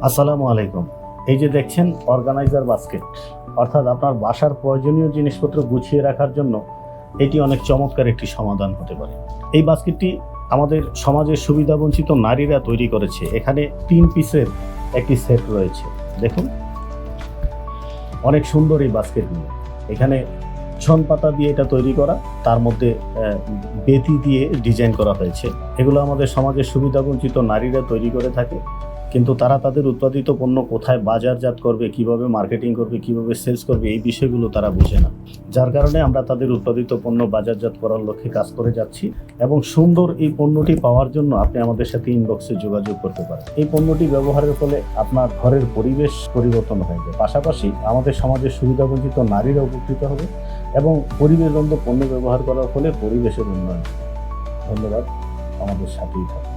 আসসালামু আলাইকুম। এই যে দেখছেন অর্গানাইজার বাস্কেট, অর্থাৎ আপনার বাসার প্রয়োজনীয় জিনিসপত্র গুছিয়ে রাখার জন্য এটি অনেক চমৎকার একটি সমাধান হতে পারে। এই বাস্কেটটি আমাদের সমাজের সুবিধাবঞ্চিত নারীরা তৈরি করেছে। এখানে 3 পিসের একটি সেট রয়েছে। দেখুন, অনেক সুন্দর এই বাস্কেটগুলো। এখানে ছন পাতা দিয়ে এটা তৈরি করা, তার মধ্যে বেতি দিয়ে ডিজাইন করা হয়েছে। এগুলো আমাদের সমাজের সুবিধাবঞ্চিত নারীরা তৈরি করে থাকে, কিন্তু তারা তাদের উৎপাদিত পণ্য কোথায় বাজারজাত করবে, কিভাবে মার্কেটিং করবে, কিভাবে সেলস করবে, এই বিষয়গুলো তারা বোঝে না। যার কারণে আমরা তাদের উৎপাদিত পণ্য বাজারজাত করার লক্ষ্যে কাজ করে যাচ্ছি। এবং সুন্দর এই পণ্যটি পাওয়ার জন্য আপনি আমাদের সাথে ইনবক্সে যোগাযোগ করতে পারেন। এই পণ্যটি ব্যবহারের ফলে আপনার ঘরের পরিবেশ পরিবর্তন হয়ে যায়, পাশাপাশি আমাদের সমাজের সুবিধাবঞ্চিত নারীরা উপকৃত হবে এবং পরিবেশ বান্ধব পণ্য ব্যবহার করার ফলে পরিবেশের উন্নয়ন। ধন্যবাদ, আমাদের সাথেই থাকুন।